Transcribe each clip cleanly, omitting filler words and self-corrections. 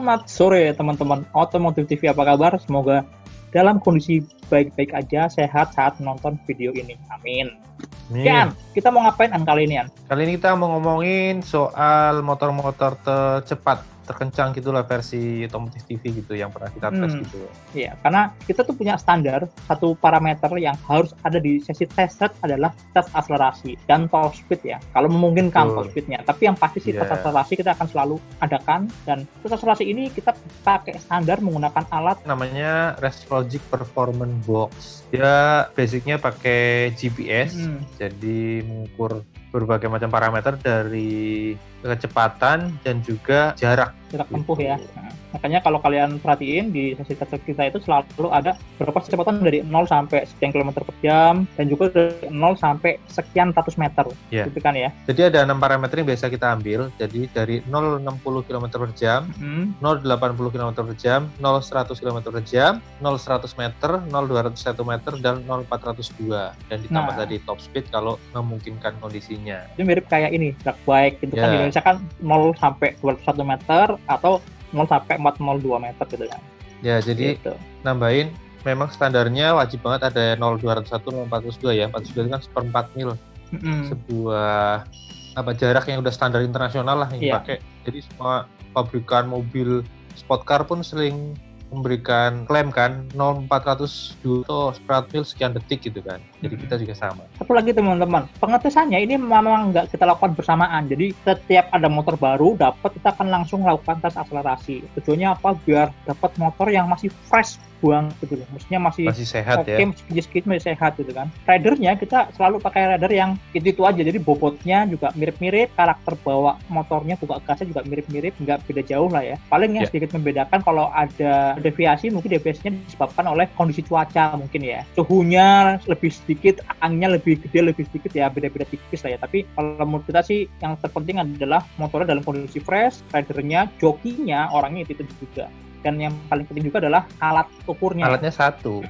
Selamat sore teman-teman Otomotif TV, apa kabar? Semoga dalam kondisi baik-baik aja, sehat saat menonton video ini. Amin. An, kita mau ngapain kali ini, An? Kali ini kita mau ngomongin soal motor-motor tercepat, terkencang gitulah versi Otomotif TV gitu yang pernah kita tes gitu. Iya, karena kita tuh punya standar, satu parameter yang harus ada di sesi tes adalah tes akselerasi dan top speed ya. Kalau memungkinkan top speednya, tapi yang pasti sih tes akselerasi kita akan selalu adakan, dan tes akselerasi ini kita pakai standar menggunakan alat namanya Reslogic Performance Box. Dia basicnya pakai GPS, jadi mengukur berbagai macam parameter dari kecepatan dan juga jarak tempuh ya. Nah, makanya kalau kalian perhatiin di sesi tes kita itu selalu ada berapa kecepatan dari 0 sampai sekian kilometer per jam dan juga dari 0 sampai sekian ratus meter. Gitu kan ya. Jadi ada 6 parameter yang biasa kita ambil. Jadi dari 0,60 km per jam, 0,80 km per jam, 0,100 km per jam, 0,100 meter, 0,201 meter, dan 0,402. Dan ditambah tadi top speed kalau memungkinkan kondisinya. Itu mirip kayak ini, track bike gitu kan, di Indonesia kan 0 sampai 201 meter atau 0 sampai 402 meter gitu kan. Ya, jadi nambahin memang standarnya wajib banget ada 0,201, 0,402 ya. 402 itu kan seperempat mil. Sebuah jarak yang udah standar internasional lah yang dipakai. Jadi semua pabrikan mobil sport car pun sering memberikan klaim kan 0,402 atau seperempat mil sekian detik gitu kan. Jadi kita juga sama. Satu lagi teman-teman, pengetesannya ini memang nggak kita lakukan bersamaan. Jadi setiap ada motor baru dapat, kita akan langsung lakukan tes akselerasi. Tujuannya apa? Biar dapat motor yang masih fresh buang gitu loh. Maksudnya masih sehat ya. Masih sehat gitu kan. Ridernya kita selalu pakai rider yang itu aja. Jadi bobotnya juga mirip-mirip, karakter bawa motornya, buka gasnya juga mirip-mirip, nggak beda jauh lah ya. Paling yang sedikit membedakan kalau ada deviasi, mungkin deviasinya disebabkan oleh kondisi cuaca mungkin ya. Suhunya lebih sedikit, anginnya lebih gede, lebih sedikit ya, beda-beda tipis lah ya. Tapi kalau menurut kita sih yang terpenting adalah motornya dalam kondisi fresh, ridernya, jokinya, orangnya itu juga. Dan yang paling penting juga adalah alat ukurnya. Alatnya satu.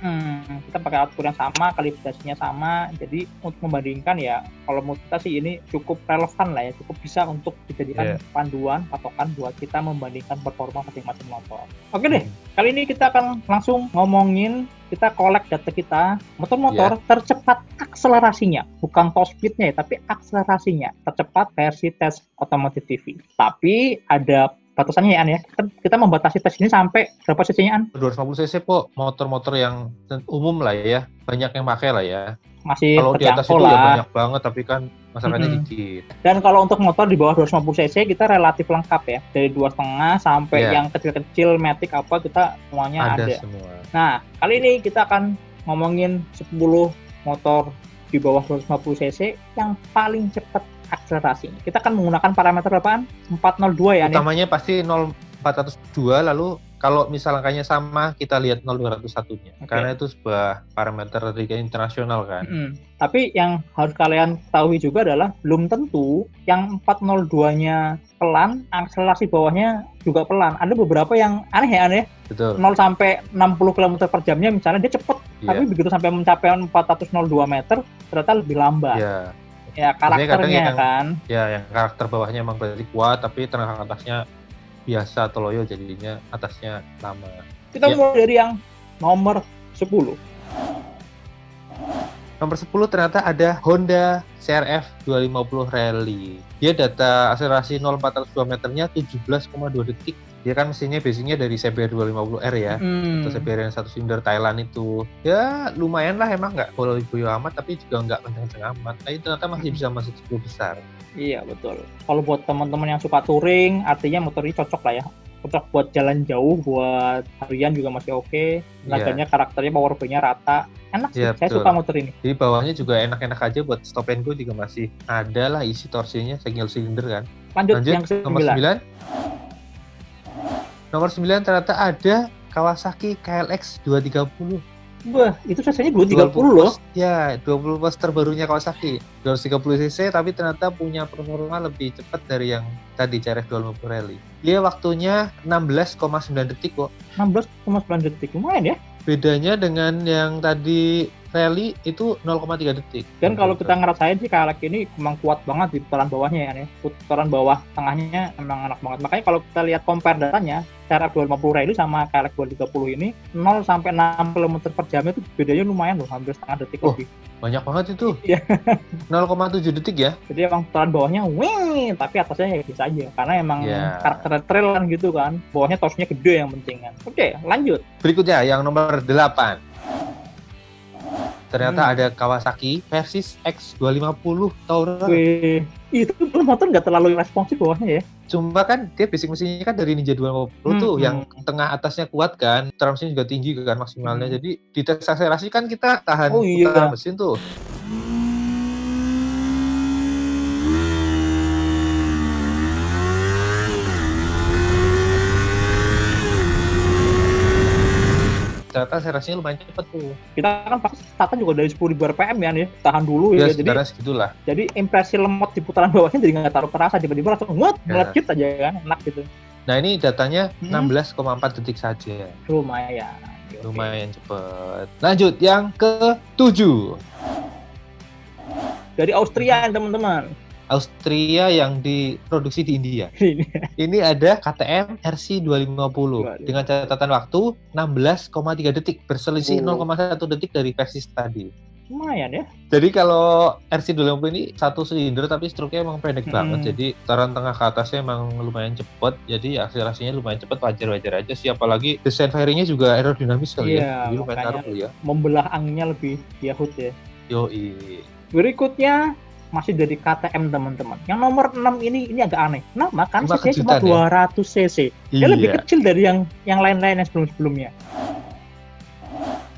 Kita pakai alat ukur yang sama, kalibrasinya sama. Jadi untuk membandingkan ya, kalau menurut kita sih ini cukup relevan lah ya, cukup bisa untuk dijadikan panduan, patokan buat kita membandingkan performa masing-masing motor. Oke deh, kali ini kita akan langsung ngomongin, kita collect data kita, motor-motor tercepat akselerasinya, bukan top speednya ya, tapi akselerasinya tercepat versi tes Otomotif TV. Tapi ada batasannya ya, An ya. Kita membatasi tes ini sampai berapa cc-nya, An? 250 cc kok, motor-motor yang umum lah ya, banyak yang pakai lah ya. Masih kalau di atas itu ya banyak banget, tapi kan masyarakatnya dikit. Dan kalau untuk motor di bawah 250 cc kita relatif lengkap ya, dari 2,5 sampai yang kecil-kecil Matic apa, kita semuanya ada. Semua. Nah, kali ini kita akan ngomongin 10 motor di bawah 250 cc yang paling cepat akselerasi. Kita akan menggunakan parameter berapaan? 402 ya. Utamanya pasti 0,402, lalu kalau misal angkanya sama, kita lihat 0,201-nya. Karena itu sebuah parameter dari internasional kan. Tapi yang harus kalian ketahui juga adalah belum tentu yang 402-nya pelan, akselerasi bawahnya juga pelan. Ada beberapa yang aneh ya, aneh. Betul. 0 sampai 60 km per jamnya misalnya dia cepet, tapi begitu sampai mencapai 402 meter ternyata lebih lambat. Ya karakternya kan. Ya, yang karakter bawahnya emang berarti kuat, tapi tenaga atasnya biasa atau loyo, jadinya atasnya lama. Kita mulai dari yang nomor 10. Nomor 10 ternyata ada Honda CRF 250 Rally. Dia data akselerasi 0,402 meternya 17,2 detik. Dia kan mesinnya basicnya dari CBR 250R ya, atau CBR yang 1 silinder Thailand itu. Ya lumayan lah, emang nggak boyo amat, tapi juga nggak kenceng-kenceng amat. Tapi ternyata masih bisa masuk 10 besar. Iya betul. Kalau buat teman-teman yang suka touring, artinya motor ini cocok lah ya. Cocok buat jalan jauh, buat harian juga masih oke. Tenaganya, karakternya, power B-nya rata. Enak sih, saya suka motor ini. Di bawahnya juga enak-enak aja, buat stop and go juga masih ada lah isi torsinya, single cylinder kan. Lanjut yang nomor 9. Nomor 9 ternyata ada Kawasaki KLX 230. Wah, itu cc-nya 230 loh. Ya, 20 plus terbarunya Kawasaki. 230 cc, tapi ternyata punya performa lebih cepat dari yang tadi CRF 250 Rally. Dia waktunya 16,9 detik kok. 16,9 detik, lumayan ya. Bedanya dengan yang tadi rally itu 0,3 detik. Dan kalau kita ngerasain sih KLX ini memang kuat banget di putaran bawahnya ya. Putaran bawah tengahnya emang enak banget. Makanya kalau kita lihat compare datanya, CRF 250 rally sama KLX 230 ini 0 sampai 6 km per jam itu bedanya lumayan loh, hampir setengah detik lebih. Banyak banget itu. Iya. 0,7 detik ya. Jadi emang putaran bawahnya wih, tapi atasnya ya bisa aja. Karena emang karakter trail kan gitu kan. Bawahnya torsinya gede yang penting kan. Oke, lanjut. Berikutnya yang nomor 8. Ternyata ada Kawasaki Versys X250 Tourer. Wih, itu motor nggak terlalu responsif bawahnya ya. Cuma kan dia basic mesinnya kan dari Ninja 250 tuh, yang tengah atasnya kuat kan, transmisinya juga tinggi kan maksimalnya. Jadi di tes akselerasi kan kita tahan putaran mesin tuh. Ternyata akselerasinya lumayan cepet tuh. Kita kan pasti startnya juga dari 10.000 RPM ya nih, tahan dulu ya. Jadi segitulah. Jadi impresi lemot di putaran bawahnya jadi nggak terlalu terasa, tiba-tiba langsung melejit aja kan, enak gitu. Nah ini datanya 16,4 detik saja. Lumayan. Lumayan cepet. Lanjut yang ke-7. Dari Austria teman-teman. Austria yang diproduksi di India. Ini ada KTM RC250 dengan catatan waktu 16,3 detik, berselisih 0,1 detik dari versi tadi. Lumayan ya. Jadi kalau RC250 ini satu silinder tapi struknya emang pendek banget, jadi putaran tengah ke atasnya emang lumayan cepet, jadi akselerasinya lumayan cepet, wajar-wajar aja sih, apalagi desain fairingnya juga aerodinamis kali ya, jadi lumayan taruh ya. Membelah anginnya lebih yahut ya. Yoi. Berikutnya masih dari KTM teman-teman. Yang nomor 6 ini agak aneh. Kenapa? Kan cc cuma 200 cc. Dia lebih kecil dari yang lain-lain yang sebelum-sebelumnya.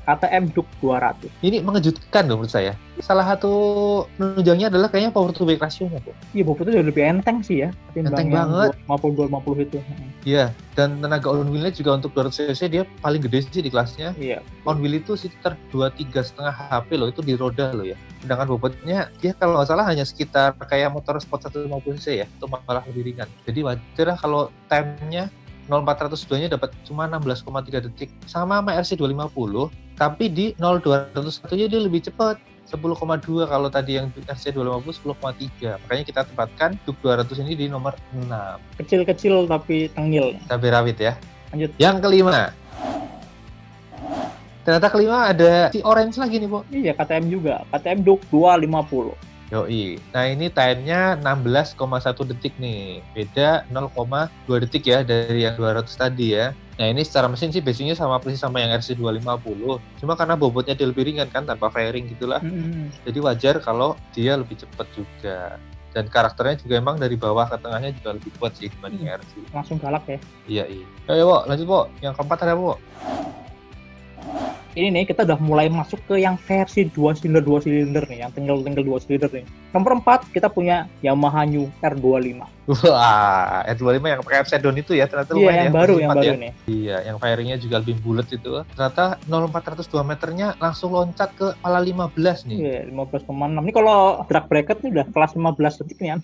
KTM Duke 200. Ini mengejutkan loh menurut saya. Salah satu penunjangnya adalah kayaknya power to weight ratio-nya, Bu. Iya, bobotnya lebih enteng sih ya. Enteng banget. 250 itu. Iya, dan tenaga on wheel-nya juga untuk 200 cc dia paling gede sih di kelasnya. Iya. On wheel itu sekitar 23,5 HP loh, itu di roda loh ya. Sedangkan bobotnya dia kalau nggak salah hanya sekitar kayak motor sport 150 cc ya, itu malah lebih ringan. Jadi wajar kalau time-nya 0402-nya dapat cuma 16,3 detik. Sama RC250, tapi di 0201-nya dia lebih cepat. 10,2 kalau tadi yang RC250 10,3. Makanya kita tempatkan Duke 200 ini di nomor 6. Kecil-kecil tapi tengil. Cabai rawit ya. Lanjut. Yang kelima. Ternyata kelima ada si orange lagi nih, Bu. Iya, KTM juga. KTM Duke 250. Yoi. Nah ini time-nya 16,1 detik nih. Beda 0,2 detik ya dari yang 200 tadi ya. Nah ini secara mesin sih basicnya sama persis sama yang RC250. Cuma karena bobotnya dia lebih ringan kan, tanpa fairing gitulah. Jadi wajar kalau dia lebih cepat juga. Dan karakternya juga emang dari bawah ke tengahnya juga lebih kuat sih dibanding RC. Langsung galak ya. Iya. Ayo, Bo, lanjut, Bo. Yang keempat ada, Bo. Ini nih kita udah mulai masuk ke yang versi 2 silinder nih, yang tinggal 2 silinder nih. Nomor 4 kita punya Yamaha New R25. Wah, R25 yang pakai upside down itu ya, ternyata lumayan yang baru nih. Iya, yang fairingnya juga lebih bulat itu. Ternyata 0402 meternya langsung loncat ke pala 15 nih. Iya, 15,6. Ini kalau drag bracket nih udah kelas 15 detik nih kan.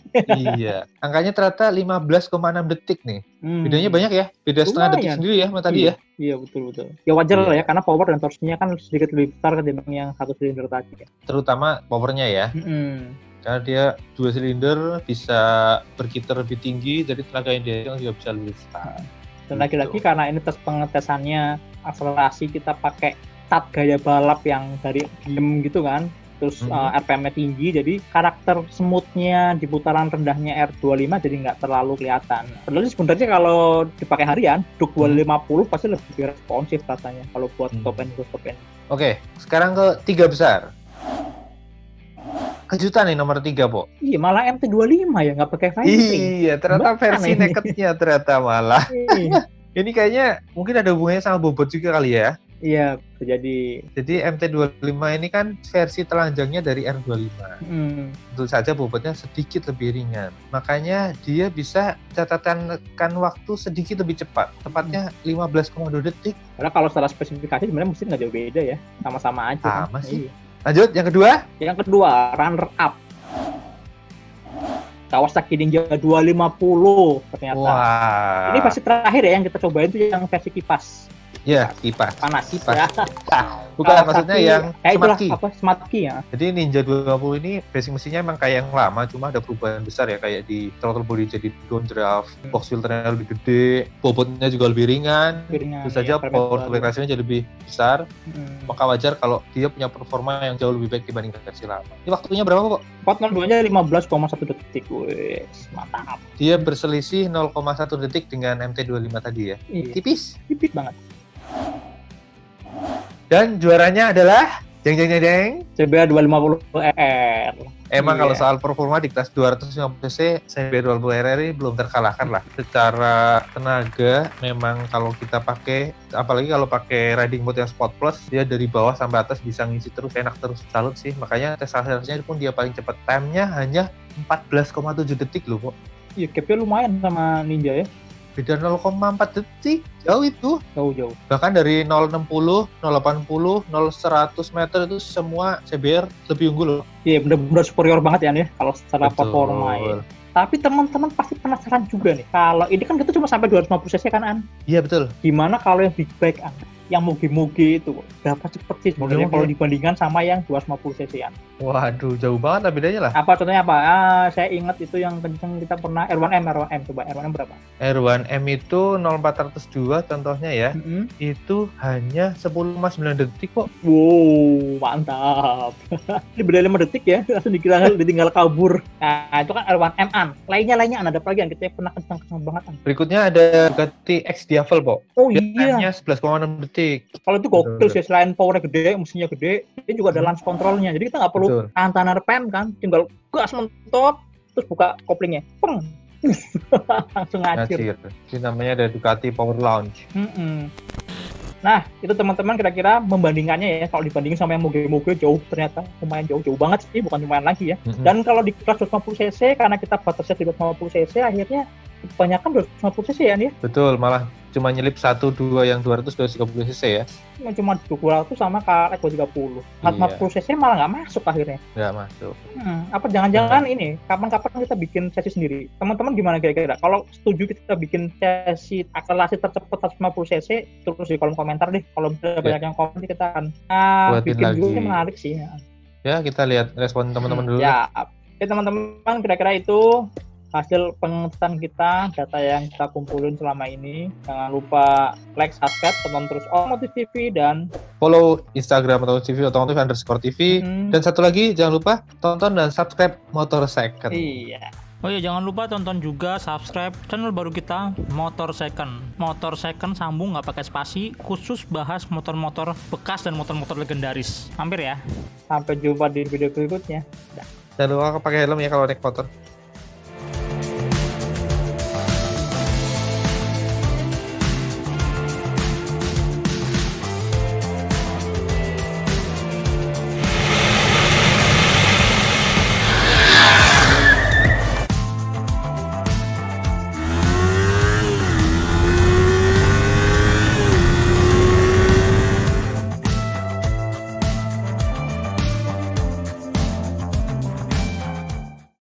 Iya, angkanya ternyata 15,6 detik nih. Bedanya banyak ya, beda setengah detik sendiri ya sama tadi ya. Iya, betul. Ya wajar lah ya, karena power dan torsinya kan sedikit lebih besar ketimbang yang satu silinder tadi ya. Terutama powernya ya. Karena dia 2 silinder bisa berkitar lebih tinggi, jadi tenaga yang dia juga bisa lebih besar. Dan lagi-lagi karena ini tes pengetesannya akselerasi kita pakai stat gaya balap yang dari diem gitu kan. Terus RPM-nya tinggi, jadi karakter smooth-nya di putaran rendahnya R25 jadi nggak terlalu kelihatan. Padahal sebenarnya kalau dipakai harian, Duke 250 pasti lebih responsif rasanya kalau buat top end. Oke, sekarang ke 3 besar. Kejutan nih nomor 3, Po. Iya, malah MT25 ya, nggak pakai fairing. Iya, ternyata versi nakednya ternyata malah. Ini kayaknya mungkin ada hubungannya sama bobot juga kali ya. Iya, bisa jadi. Jadi MT25 ini kan versi telanjangnya dari R25. Tentu saja bobotnya sedikit lebih ringan. Makanya dia bisa catatan waktu sedikit lebih cepat. Tepatnya 15,2 detik. Karena kalau secara spesifikasi sebenarnya mesin nggak jauh beda ya. Sama-sama aja. Sama sih. Iya. Lanjut, yang kedua? Yang kedua, runner up. Kawasaki Ninja 250 ternyata. Wah. Ini versi terakhir ya yang kita cobain itu yang versi kipas. Ya, kipas. Panas kipas. Bukan, maksudnya yang smart key. Smart key ya. Jadi Ninja 20 ini basic mesinnya emang kayak yang lama, cuma ada perubahan besar ya, kayak di throttle body jadi downdraft, box filternya lebih gede, bobotnya juga lebih ringan. Terus saja power to weight ratio-nya jadi lebih besar. Maka wajar kalau dia punya performa yang jauh lebih baik dibanding versi lama. Ini waktunya berapa, Kok? 402-nya 15,1 detik. Wes, mantap. Dia berselisih 0,1 detik dengan MT25 tadi ya. Iya. Tipis banget. Dan juaranya adalah jeng CBR 250RR. Emang kalau soal performa di kelas 250cc, CBR 250RR ini belum terkalahkan lah. Secara tenaga, memang kalau kita pakai, apalagi kalau pakai riding mode yang Sport Plus, dia dari bawah sampai atas bisa ngisi terus, enak terus. Salut sih, makanya tes hasilnya pun dia paling cepat. Time-nya hanya 14,7 detik loh, Kok. Iya, gap-nya lumayan sama Ninja ya. Beda 0,4 detik, jauh itu. Jauh. Bahkan dari 060, 080, 0100 meter itu semua CBR lebih unggul loh. Iya, benar-benar superior banget ya kalau secara performa ya. Tapi teman-teman pasti penasaran juga nih, kalau ini kan kita cuma sampai 250cc kan, An? Iya, betul. Gimana kalau yang big bike, An? Yang moge-moge itu, berapa cepet sih sebenarnya kalau dibandingkan sama yang 250cc-an? Waduh, jauh banget lah bedanya lah. Apa contohnya apa? Saya ingat itu yang kenceng kita pernah R1M, coba R1M berapa? R1M itu 0402 contohnya ya, itu hanya 10,9 detik kok. Wow, mantap. Ini beda 5 detik ya, langsung ditinggal kabur. Nah, itu kan R1M, An. Lainnya ada apa lagi yang kita pernah kenceng banget, An? Berikutnya ada Bugatti X Diavel, Pak. Oh iya. Time-nya 11,6 detik. Kalau itu gokil sih, selain powernya gede, mesinnya gede, dia juga ada launch controlnya. Jadi kita nggak perlu tahan rem kan, tinggal gas mentok, terus buka koplingnya, peng, langsung ngacir. Ini namanya ada Ducati Power Launch. Nah, itu teman-teman kira-kira membandingkannya ya, kalau dibandingin sama yang moge-moge jauh, ternyata lumayan jauh banget sih, bukan lumayan lagi ya. Dan kalau di kelas 250cc, karena kita batasnya di 250cc, akhirnya kebanyakan 250cc ya nih. Betul, malah cuma nyelip 1-2 yang 230cc ya. Cuma 200 sama KRX 230. 450cc malah nggak masuk akhirnya. Nggak masuk. Apa jangan-jangan ini, kapan-kapan kita bikin sesi sendiri? Teman-teman gimana kira-kira? Kalau setuju kita bikin sesi akselerasi tercepat 150cc, terus di kolom komentar deh. Kalau banyak yang komen, kita akan bikin juga. Ini menarik sih. Ya, kita lihat respon teman-teman dulu. Ya, teman-teman kira-kira itu hasil pengetesan kita, data yang kita kumpulin selama ini. Jangan lupa like, subscribe, tonton terus Otomotif TV, dan follow Instagram otomotif_TV. Dan satu lagi, jangan lupa tonton dan subscribe Motor Second. Iya. Oh iya, jangan lupa tonton juga, subscribe channel baru kita, Motor Second. Motor Second sambung nggak pakai spasi, khusus bahas motor-motor bekas dan motor-motor legendaris. Mampir ya. Sampai jumpa di video berikutnya. Jangan lupa pakai helm ya kalau naik motor.